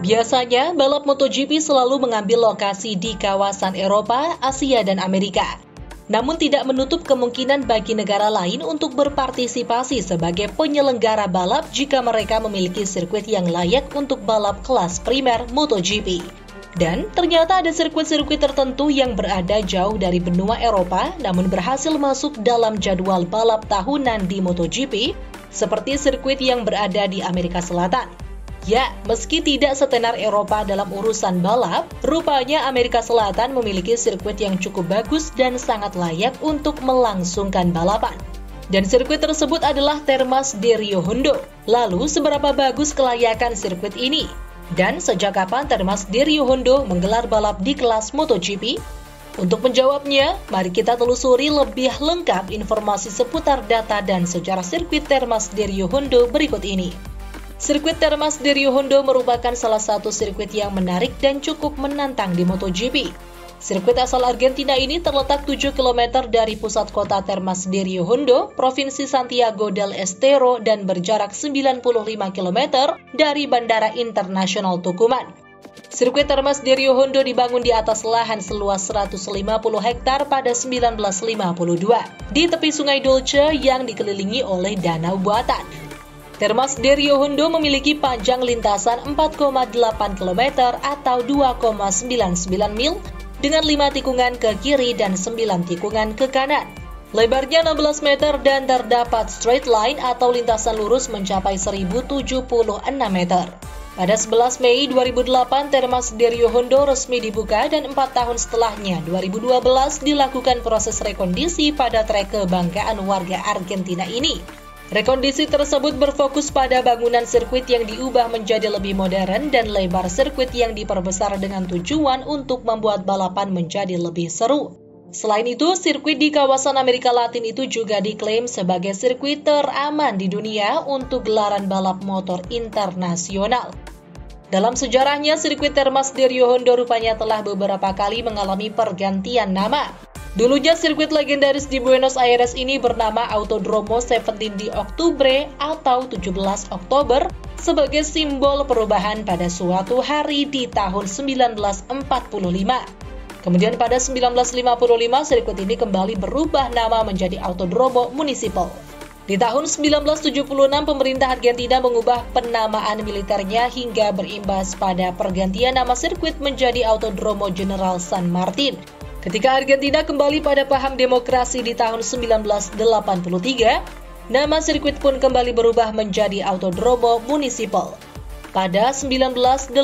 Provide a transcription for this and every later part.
Biasanya, balap MotoGP selalu mengambil lokasi di kawasan Eropa, Asia, dan Amerika. Namun tidak menutup kemungkinan bagi negara lain untuk berpartisipasi sebagai penyelenggara balap jika mereka memiliki sirkuit yang layak untuk balap kelas primer MotoGP. Dan ternyata ada sirkuit-sirkuit tertentu yang berada jauh dari benua Eropa namun berhasil masuk dalam jadwal balap tahunan di MotoGP, seperti sirkuit yang berada di Amerika Selatan. Ya, meski tidak setenar Eropa dalam urusan balap, rupanya Amerika Selatan memiliki sirkuit yang cukup bagus dan sangat layak untuk melangsungkan balapan. Dan sirkuit tersebut adalah Termas de Rio Hondo. Lalu, seberapa bagus kelayakan sirkuit ini? Dan sejak kapan Termas de Rio Hondo menggelar balap di kelas MotoGP? Untuk menjawabnya, mari kita telusuri lebih lengkap informasi seputar data dan sejarah sirkuit Termas de Rio Hondo berikut ini. Sirkuit Termas de Rio Hondo merupakan salah satu sirkuit yang menarik dan cukup menantang di MotoGP. Sirkuit asal Argentina ini terletak 7 km dari pusat kota Termas de Rio Hondo, Provinsi Santiago del Estero, dan berjarak 95 km dari Bandara Internasional Tucuman. Sirkuit Termas de Rio Hondo dibangun di atas lahan seluas 150 hektar pada 1952, di tepi Sungai Dolce yang dikelilingi oleh danau buatan. Termas de Rio Hondo memiliki panjang lintasan 4,8 km atau 2,99 mil dengan 5 tikungan ke kiri dan 9 tikungan ke kanan. Lebarnya 16 meter dan terdapat straight line atau lintasan lurus mencapai 1076 meter. Pada 11 Mei 2008, Termas de Rio Hondo resmi dibuka dan 4 tahun setelahnya, 2012, dilakukan proses rekondisi pada trek kebanggaan warga Argentina ini. Rekondisi tersebut berfokus pada bangunan sirkuit yang diubah menjadi lebih modern dan lebar sirkuit yang diperbesar dengan tujuan untuk membuat balapan menjadi lebih seru. Selain itu, sirkuit di kawasan Amerika Latin itu juga diklaim sebagai sirkuit teraman di dunia untuk gelaran balap motor internasional. Dalam sejarahnya, sirkuit Termas de Rio Hondo rupanya telah beberapa kali mengalami pergantian nama. Dulunya sirkuit legendaris di Buenos Aires ini bernama Autodromo 17 di Oktubre atau 17 Oktober sebagai simbol perubahan pada suatu hari di tahun 1945. Kemudian pada 1955 sirkuit ini kembali berubah nama menjadi Autodromo Municipal. Di tahun 1976 pemerintah Argentina mengubah penamaan militernya hingga berimbas pada pergantian nama sirkuit menjadi Autodromo General San Martin. Ketika Argentina kembali pada paham demokrasi di tahun 1983, nama sirkuit pun kembali berubah menjadi Autodromo Municipal. Pada 1989,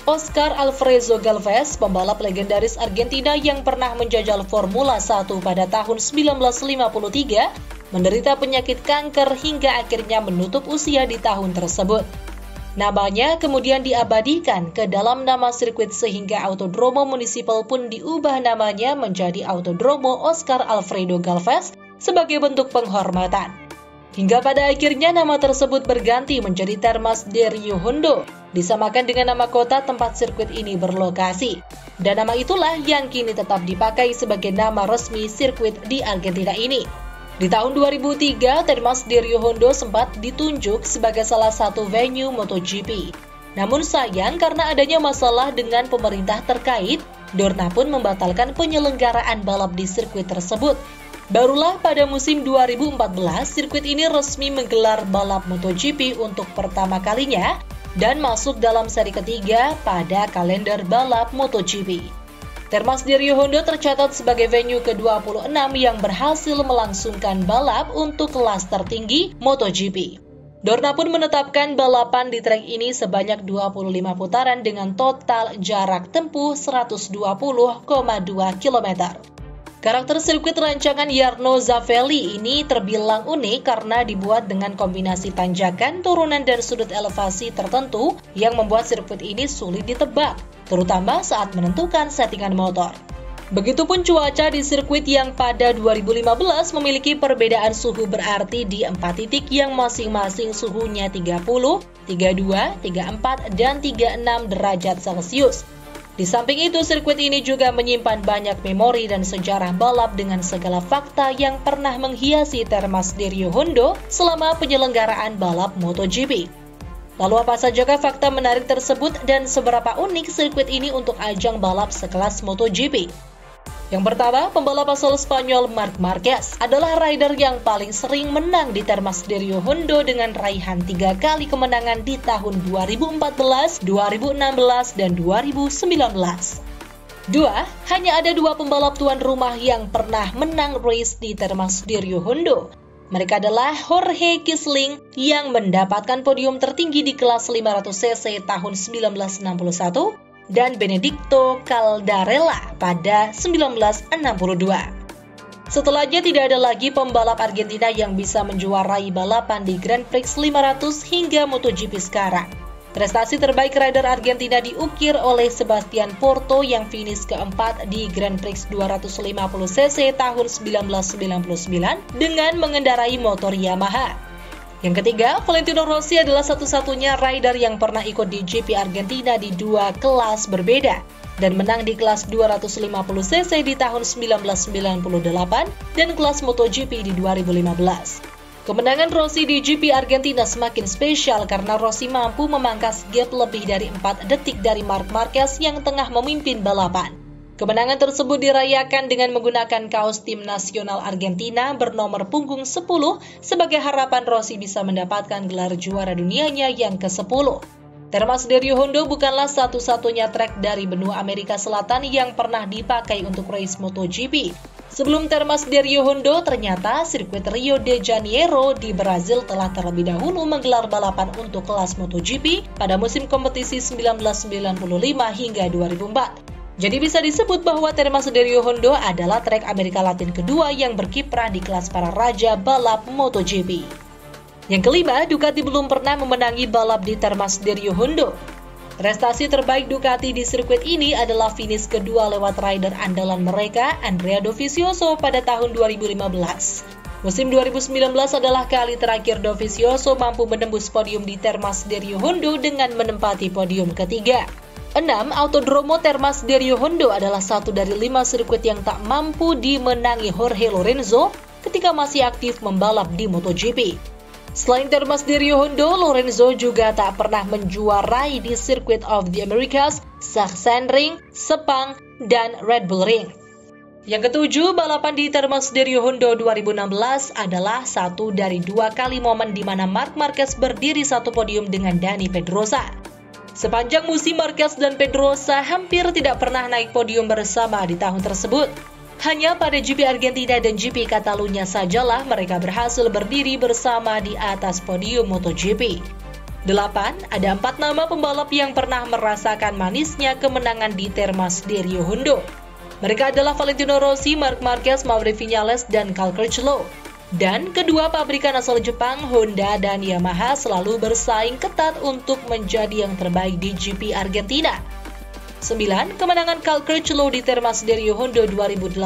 Oscar Alfredo Galvez, pembalap legendaris Argentina yang pernah menjajal Formula 1 pada tahun 1953, menderita penyakit kanker hingga akhirnya menutup usia di tahun tersebut. Namanya kemudian diabadikan ke dalam nama sirkuit sehingga Autodromo Municipal pun diubah namanya menjadi Autodromo Oscar Alfredo Galvez sebagai bentuk penghormatan. Hingga pada akhirnya nama tersebut berganti menjadi Termas de Rio Hondo, disamakan dengan nama kota tempat sirkuit ini berlokasi. Dan nama itulah yang kini tetap dipakai sebagai nama resmi sirkuit di Argentina ini. Di tahun 2003, Termas de Rio Hondo sempat ditunjuk sebagai salah satu venue MotoGP. Namun sayang karena adanya masalah dengan pemerintah terkait, Dorna pun membatalkan penyelenggaraan balap di sirkuit tersebut. Barulah pada musim 2014, sirkuit ini resmi menggelar balap MotoGP untuk pertama kalinya dan masuk dalam seri ketiga pada kalender balap MotoGP. Termas de Rio Hondo tercatat sebagai venue ke-26 yang berhasil melangsungkan balap untuk kelas tertinggi MotoGP. Dorna pun menetapkan balapan di trek ini sebanyak 25 putaran dengan total jarak tempuh 120,2 km. Karakter sirkuit rancangan Jarno Zavelli ini terbilang unik karena dibuat dengan kombinasi tanjakan, turunan, dan sudut elevasi tertentu yang membuat sirkuit ini sulit ditebak, terutama saat menentukan settingan motor. Begitupun cuaca di sirkuit yang pada 2015 memiliki perbedaan suhu berarti di 4 titik yang masing-masing suhunya 30, 32, 34, dan 36 derajat Celcius. Di samping itu, sirkuit ini juga menyimpan banyak memori dan sejarah balap dengan segala fakta yang pernah menghiasi Termas de Rio Hondo selama penyelenggaraan balap MotoGP. Lalu apa sajakah fakta menarik tersebut dan seberapa unik sirkuit ini untuk ajang balap sekelas MotoGP? Yang pertama, pembalap asal Spanyol Marc Marquez adalah rider yang paling sering menang di Termas de Rio Hondo dengan raihan 3 kali kemenangan di tahun 2014, 2016, dan 2019. Dua, hanya ada 2 pembalap tuan rumah yang pernah menang race di Termas de Rio Hondo. Mereka adalah Jorge Kisling yang mendapatkan podium tertinggi di kelas 500cc tahun 1961 dan Benedicto Caldarella pada 1962. Setelahnya tidak ada lagi pembalap Argentina yang bisa menjuarai balapan di Grand Prix 500 hingga MotoGP sekarang. Prestasi terbaik rider Argentina diukir oleh Sebastian Porto yang finish keempat di Grand Prix 250cc tahun 1999 dengan mengendarai motor Yamaha. Yang ketiga, Valentino Rossi adalah satu-satunya rider yang pernah ikut di GP Argentina di 2 kelas berbeda dan menang di kelas 250cc di tahun 1998 dan kelas MotoGP di 2015. Kemenangan Rossi di GP Argentina semakin spesial karena Rossi mampu memangkas gap lebih dari 4 detik dari Marc Marquez yang tengah memimpin balapan. Kemenangan tersebut dirayakan dengan menggunakan kaos tim nasional Argentina bernomor punggung 10 sebagai harapan Rossi bisa mendapatkan gelar juara dunianya yang ke-10. Termas de Rio Hondo bukanlah satu-satunya trek dari benua Amerika Selatan yang pernah dipakai untuk race MotoGP. Sebelum Termas de Rio Hondo, ternyata sirkuit Rio de Janeiro di Brazil telah terlebih dahulu menggelar balapan untuk kelas MotoGP pada musim kompetisi 1995 hingga 2004. Jadi bisa disebut bahwa Termas de Rio Hondo adalah trek Amerika Latin kedua yang berkiprah di kelas para raja balap MotoGP. Yang kelima, Ducati belum pernah memenangi balap di Termas de Rio Hondo. Prestasi terbaik Ducati di sirkuit ini adalah finish kedua lewat rider andalan mereka, Andrea Dovizioso, pada tahun 2015. Musim 2019 adalah kali terakhir Dovizioso mampu menembus podium di Termas de Rio Hondo dengan menempati podium ketiga. 6. Autodromo Termas de Rio Hondo adalah satu dari 5 sirkuit yang tak mampu dimenangi Jorge Lorenzo ketika masih aktif membalap di MotoGP. Selain Termas de Rio Hondo, Lorenzo juga tak pernah menjuarai di Circuit of the Americas, Sachsenring, Sepang, dan Red Bull Ring. Yang ketujuh, balapan di Termas de Rio Hondo 2016 adalah satu dari 2 kali momen di mana Marc Marquez berdiri satu podium dengan Dani Pedrosa. Sepanjang musim, Marquez dan Pedrosa hampir tidak pernah naik podium bersama di tahun tersebut. Hanya pada GP Argentina dan GP Catalunya sajalah mereka berhasil berdiri bersama di atas podium MotoGP. 8. Ada 4 nama pembalap yang pernah merasakan manisnya kemenangan di Termas de Rio Hondo. Mereka adalah Valentino Rossi, Marc Marquez, Maverick Viñales, dan Cal Crutchlow. Dan kedua pabrikan asal Jepang, Honda dan Yamaha, selalu bersaing ketat untuk menjadi yang terbaik di GP Argentina. 9. Kemenangan Cal Crutchlow di Termas de Rio Hondo 2018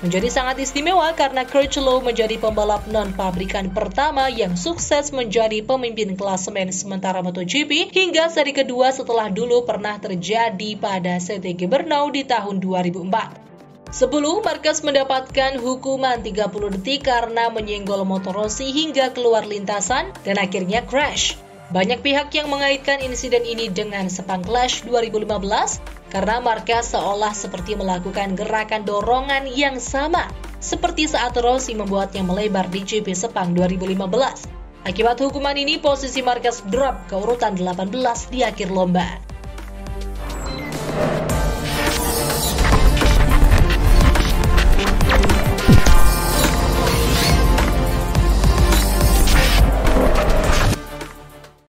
menjadi sangat istimewa karena Crutchlow menjadi pembalap non-pabrikan pertama yang sukses menjadi pemimpin klasemen sementara MotoGP hingga seri kedua setelah dulu pernah terjadi pada CTG Brno di tahun 2004. 10. Marquez mendapatkan hukuman 30 detik karena menyenggol motor Rossi hingga keluar lintasan dan akhirnya crash. Banyak pihak yang mengaitkan insiden ini dengan Sepang Clash 2015 karena Marquez seolah seperti melakukan gerakan dorongan yang sama seperti saat Rossi membuatnya melebar di GP Sepang 2015. Akibat hukuman ini, posisi Marquez drop ke urutan 18 di akhir lomba.